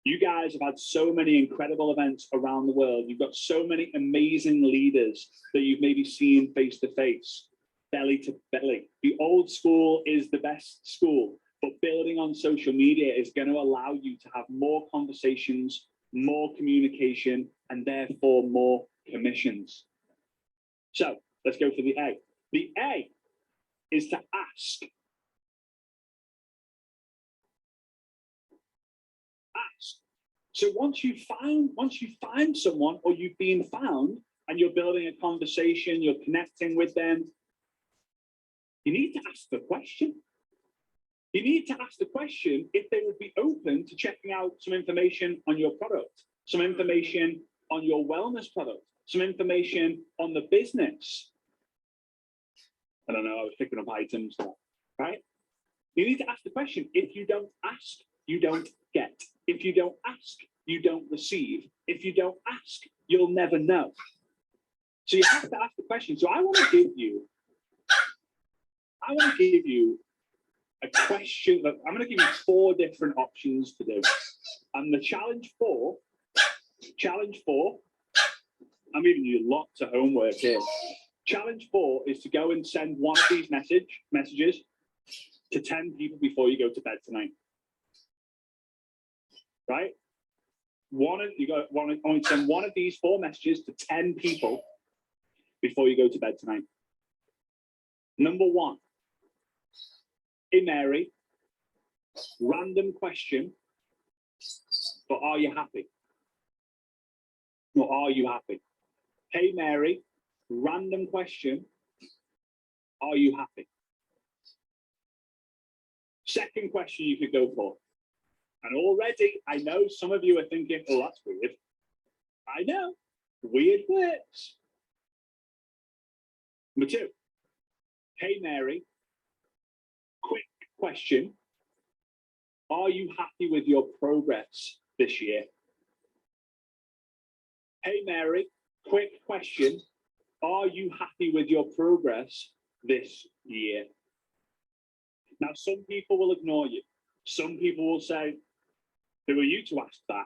You guys have had so many incredible events around the world. You've got so many amazing leaders that you've maybe seen face to face, belly to belly. The old school is the best school, but building on social media is going to allow you to have more conversations, more communication, and therefore more commissions. So let's go for the A. The A is to ask. Ask. So once you find someone, or you've been found, and you're building a conversation, you're connecting with them, you need to ask the question. You need to ask the question if they would be open to checking out some information on your product, some information on your wellness product, some information on the business. I don't know, I was picking up items, right? You need to ask the question. If you don't ask, you don't get. If you don't ask, you don't receive. If you don't ask, you'll never know. So you have to ask the question. So I want to give you a question. I'm going to give you 4 different options to do. And the challenge 4, I'm giving you lots of homework here. Challenge 4 is to go and send one of these messages to 10 people before you go to bed tonight. Right? You want to send one of these 4 messages to 10 people before you go to bed tonight. Number 1. Hey Mary, random question. but are you happy? Or are you happy? Hey, Mary, random question. Are you happy? Second question you could go for. And already, I know some of you are thinking, oh, that's weird. I know, weird works. Number two, hey, Mary, quick question. Are you happy with your progress this year? Hey, Mary, quick question. Are you happy with your progress this year? Now, some people will ignore you. Some people will say, who are you to ask that?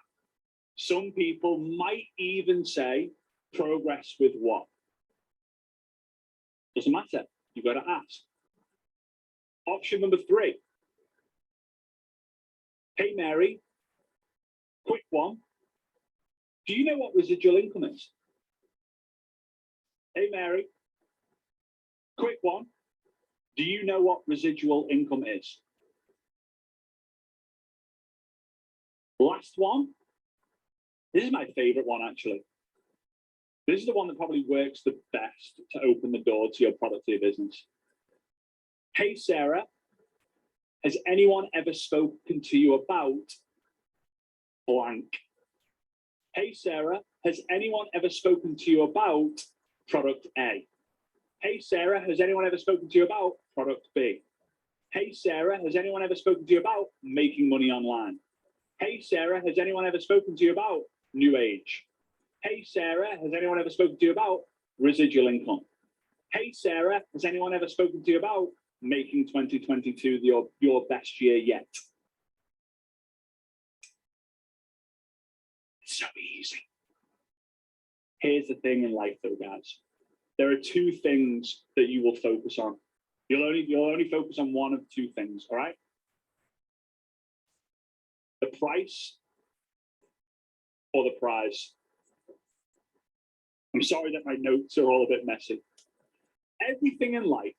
Some people might even say, progress with what? Doesn't matter. You've got to ask. Option number three. Hey, Mary, quick one. Do you know what residual income is? Hey, Mary, quick one. Do you know what residual income is? Last one. This is my favorite one, actually. This is the one that probably works the best to open the door to your product or your business. Hey, Sarah, has anyone ever spoken to you about blank? Hey, Sarah, has anyone ever spoken to you about product A? Hey, Sarah, has anyone ever spoken to you about product B? Hey, Sarah, has anyone ever spoken to you about making money online? Hey, Sarah, has anyone ever spoken to you about New Age? Hey, Sarah, has anyone ever spoken to you about residual income? Hey, Sarah, has anyone ever spoken to you about making 2022 your best year yet? So easy. Here's the thing in life though, guys. There are two things that you will focus on. You'll only focus on one of two things, all right? The price or the prize. I'm sorry that my notes are all a bit messy. Everything in life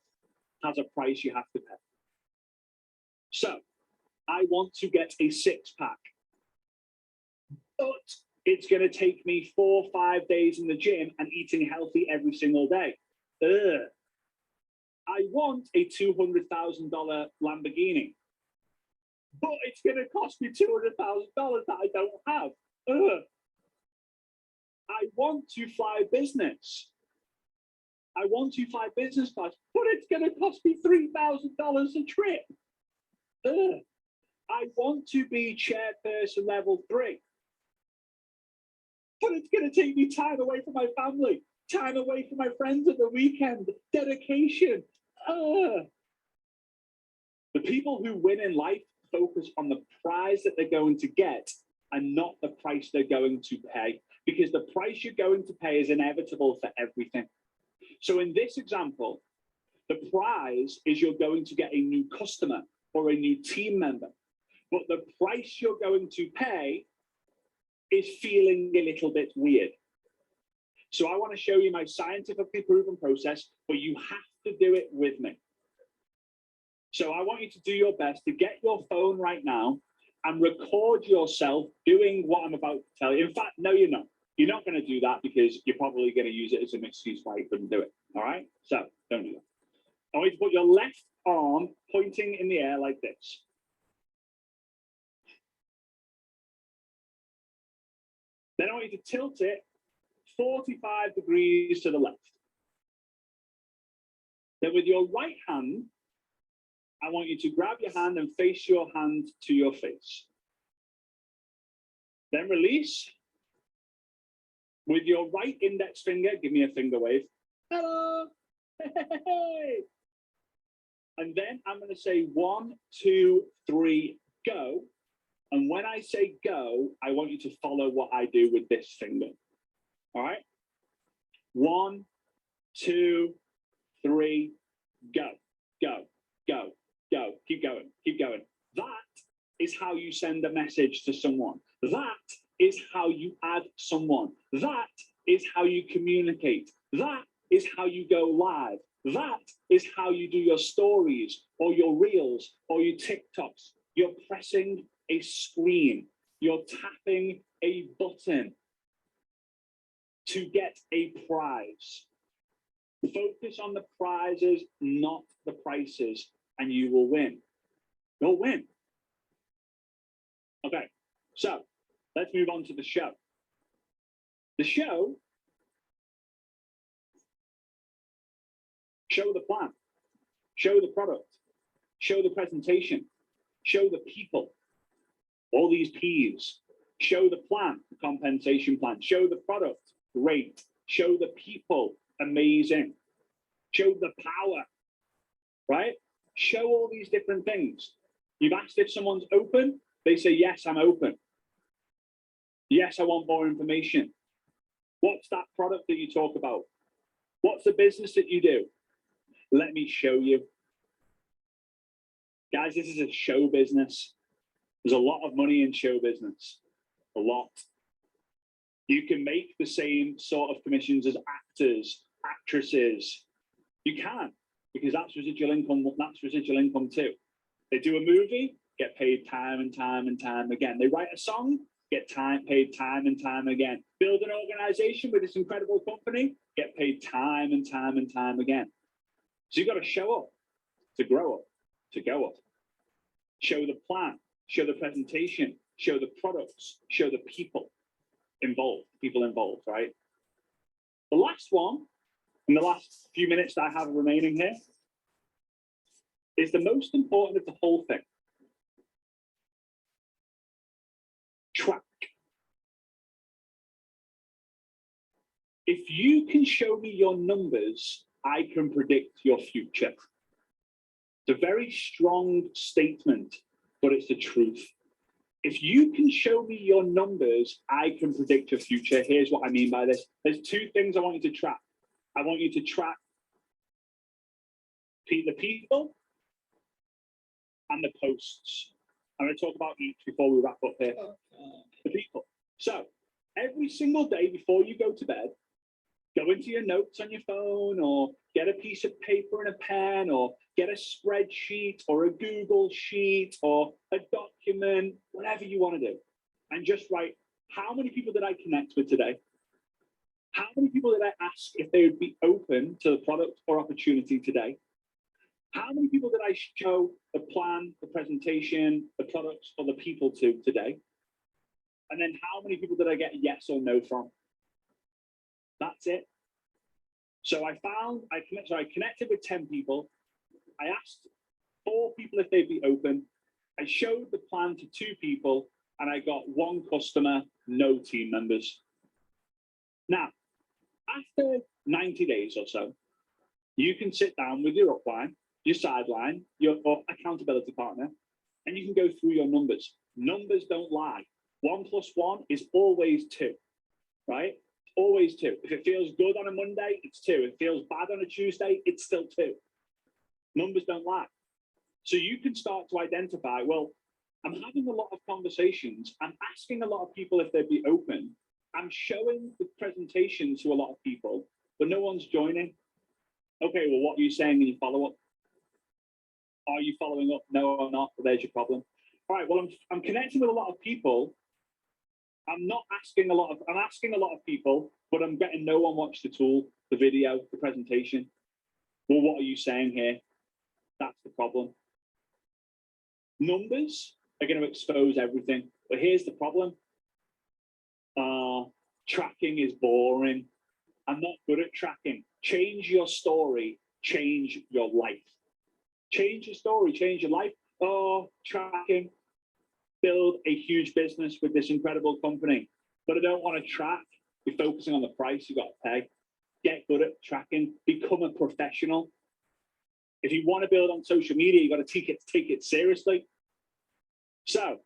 has a price you have to pay. So I want to get a six-pack, but it's going to take me 4 or 5 days in the gym and eating healthy every single day. I want a $200,000 Lamborghini, but it's going to cost me $200,000 that I don't have. I want to fly business. I want to fly business class, but it's going to cost me $3,000 a trip. I want to be chairperson level 3, but it's going to take me time away from my family, time away from my friends at the weekend, dedication. The people who win in life focus on the prize that they're going to get and not the price they're going to pay, because the price you're going to pay is inevitable for everything. So in this example, the prize is you're going to get a new customer or a new team member, but the price you're going to pay is feeling a little bit weird. So I want to show you my scientifically proven process, but you have to do it with me. So I want you to do your best to get your phone right now and record yourself doing what I'm about to tell you. In fact, no, you're not. You're not going to do that because you're probably going to use it as an excuse why you couldn't do it. All right? So don't do that. I want you to put your left arm pointing in the air like this. Then I want you to tilt it 45 degrees to the left. Then with your right hand, I want you to grab your hand and face your hand to your face. Then release. With your right index finger, give me a finger wave. Hello. Hey. And then I'm going to say 1, 2, 3, go. And when I say go, I want you to follow what I do with this finger. All right? 1, 2, 3, go, go, go, go. Keep going, keep going. That is how you send a message to someone. That is how you add someone. That is how you communicate. That is how you go live. That is how you do your stories or your reels or your TikToks. You're pressing a screen. You're tapping a button to get a prize. Focus on the prizes, not the prices, and you will win. You'll win. Okay, so let's move on to the show. The show, show the plan, show the product, show the presentation, show the people, all these P's, show the plan, the compensation plan, show the product, great, show the people, amazing, show the power, right? Show all these different things. You've asked if someone's open, they say, yes, I'm open. Yes, I want more information. What's that product that you talk about? What's the business that you do? Let me show you. Guys, this is a show business. There's a lot of money in show business, a lot. You can make the same sort of commissions as actors, actresses. You can, because that's residual income too. They do a movie, get paid time and time and time again. They write a song, get paid time and time again. Build an organization with this incredible company, get paid time and time and time again. So you've got to show up to grow up, to go up. Show the plan, show the presentation, show the products, show the people involved, right? The last one, in the last few minutes that I have remaining here, is the most important of the whole thing. Track. If you can show me your numbers, I can predict your future. It's a very strong statement, but it's the truth. If you can show me your numbers, I can predict your future. Here's what I mean by this. There's two things I want you to track. I want you to track the people and the posts. I'm going to talk about each before we wrap up here. The people. So every single day before you go to bed, go into your notes on your phone, or get a piece of paper and a pen, or get a spreadsheet or a Google sheet or a document, whatever you want to do, and just write, how many people did I connect with today? How many people did I ask if they would be open to the product or opportunity today? How many people did I show the plan, the presentation, the products, or the people to today? And then how many people did I get yes or no from? That's it. So I connected with 10 people. I asked 4 people if they'd be open. I showed the plan to 2 people, and I got 1 customer, no team members. Now, after 90 days or so, you can sit down with your upline, your sideline, your accountability partner, and you can go through your numbers. Numbers don't lie. 1 + 1 is always 2, right? Always 2. If it feels good on a Monday, it's 2. If it feels bad on a Tuesday, it's still 2. Numbers don't lie. So you can start to identify, well, I'm having a lot of conversations. I'm asking a lot of people if they'd be open. I'm showing the presentation to a lot of people, but no one's joining. Okay, well, what are you saying in your follow-up? Are you following up? No, I'm not. Well, there's your problem. All right, well, I'm connecting with a lot of people. I'm asking a lot of people, but I'm getting no one watch the tool, the video, the presentation. Well, what are you saying here? That's the problem. Numbers are going to expose everything, but here's the problem. Tracking is boring. I'm not good at tracking. Change your story, change your life. Change your story, change your life. Tracking. Build a huge business with this incredible company, but I don't want to track. You're focusing on the price you got to pay. Get good at tracking. Become a professional. If you want to build on social media, you got to take it seriously. So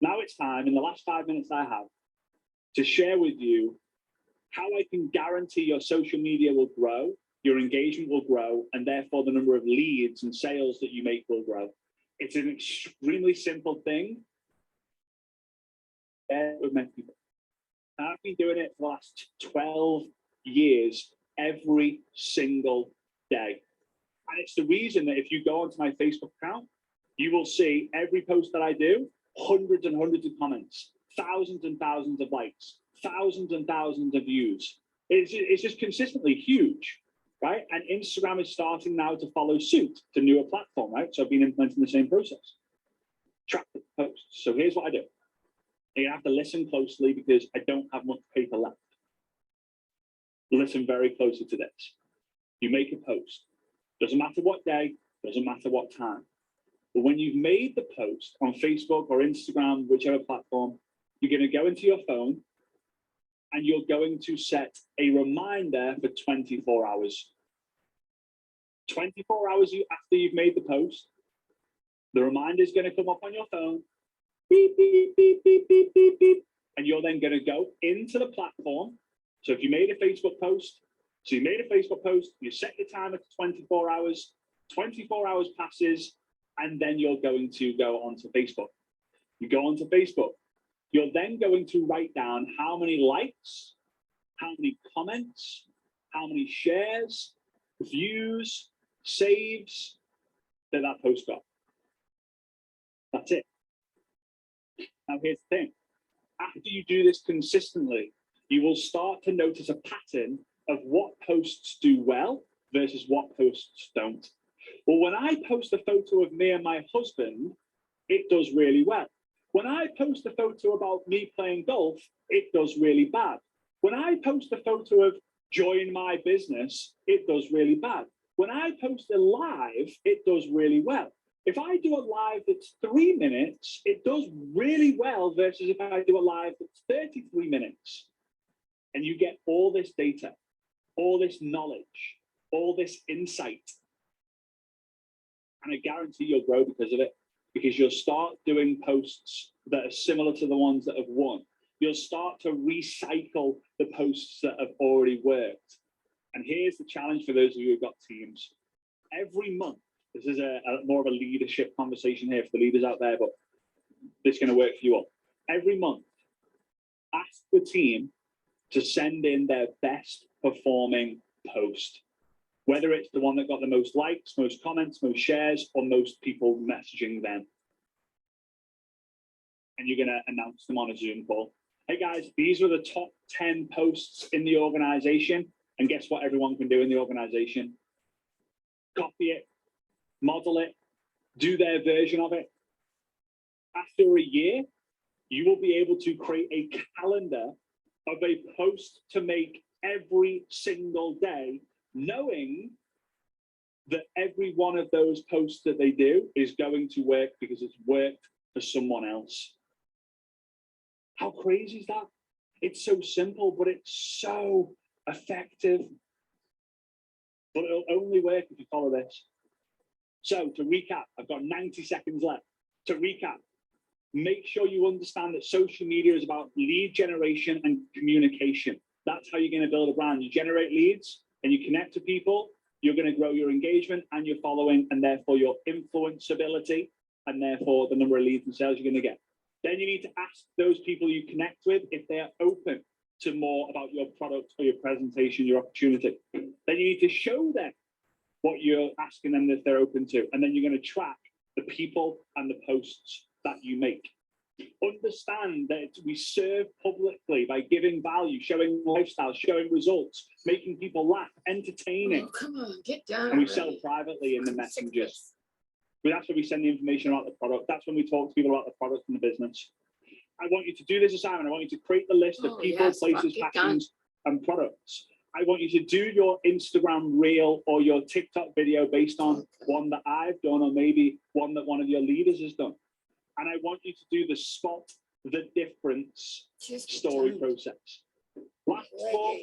now it's time, in the last 5 minutes I have, to share with you how I can guarantee your social media will grow, your engagement will grow, and therefore the number of leads and sales that you make will grow. It's an extremely simple thing. With many people. I've been doing it for the last 12 years, every single day. And it's the reason that if you go onto my Facebook account, you will see every post that I do, hundreds and hundreds of comments, thousands and thousands of likes, thousands and thousands of views. It's just consistently huge, right? And Instagram is starting now to follow suit to newer platform, right? So I've been implementing the same process. Track the posts. So here's what I do. You have to listen closely because I don't have much paper left. Listen very closely to this. You make a post. Doesn't matter what day, doesn't matter what time. But when you've made the post on Facebook or Instagram, whichever platform, you're going to go into your phone and you're going to set a reminder for 24 hours. 24 hours after you've made the post, the reminder is going to come up on your phone. Beep, beep, beep, beep, beep, beep, beep. And you're then going to go into the platform. So if you made a Facebook post, you set your timer to 24 hours, 24 hours passes, and then you're going to go onto Facebook. You go onto Facebook. You're then going to write down how many likes, how many comments, how many shares, views, saves that post got. That's it. Now here's the thing. After you do this consistently, you will start to notice a pattern of what posts do well versus what posts don't. Well, when I post a photo of me and my husband, it does really well. When I post a photo about me playing golf, it does really bad. When I post a photo of join my business, it does really bad. When I post a live, it does really well. If I do a live that's 3 minutes, it does really well versus if I do a live that's 33 minutes. And you get all this data, all this knowledge, all this insight. And I guarantee you'll grow because of it, because you'll start doing posts that are similar to the ones that have won. You'll start to recycle the posts that have already worked. And here's the challenge for those of you who've got teams. Every month, this is more of a leadership conversation here for the leaders out there, but this is going to work for you all. Every month, ask the team to send in their best performing post, whether it's the one that got the most likes, most comments, most shares, or most people messaging them. And you're going to announce them on a Zoom call. Hey guys, these are the top 10 posts in the organization. And guess what everyone can do in the organization? Copy it, model it, do their version of it. After a year, you will be able to create a calendar of a post to make every single day, knowing that every one of those posts that they do is going to work because it's worked for someone else. How crazy is that? It's so simple, but it's so effective. But it'll only work if you follow this. So to recap, I've got 90 seconds left. To recap, make sure you understand that social media is about lead generation and communication. That's how you're going to build a brand. You generate leads and you connect to people, you're going to grow your engagement and your following, and therefore your influenceability, and therefore the number of leads and sales you're going to get. Then you need to ask those people you connect with if they are open to more about your product or your presentation, your opportunity. Then you need to show them what you're asking them if they're open to. And then you're going to track the people and the posts that you make. Understand that we serve publicly by giving value, showing lifestyle, showing results, making people laugh, entertaining. Oh, come on, get down. And we sell privately in the messengers. But that's when we send the information about the product. That's when we talk to people about the product and the business. I want you to do this assignment. I want you to create the list of people, places, passions, and products. I want you to do your Instagram reel or your TikTok video based on one that I've done, or maybe one that one of your leaders has done. And I want you to do the spot the difference story process. Last four,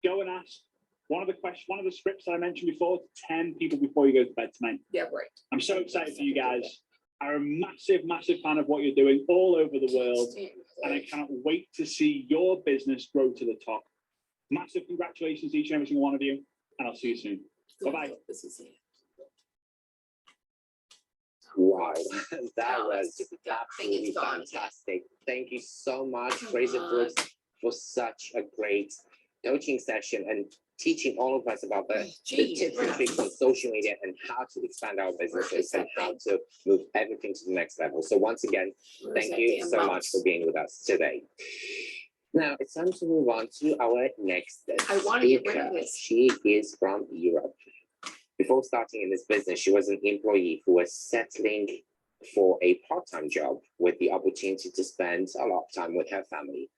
go and ask one of the scripts that I mentioned before to 10 people before you go to bed tonight. Yeah, right. I'm so excited for you guys. I'm a massive, massive fan of what you're doing all over the world. And I cannot wait to see your business grow to the top. Massive congratulations to each and every single one of you. And I'll see you soon. Bye-bye. Wow, that was absolutely fantastic. Thank you so much, Fraser Brooks, for such a great coaching session. And teaching all of us about the tips and tricks on social media and how to expand our businesses and how to move everything to the next level. So once again, thank you so much for being with us today. Now it's time to move on to our next speaker. She is from Europe. Before starting in this business, she was an employee who was settling for a part-time job with the opportunity to spend a lot of time with her family.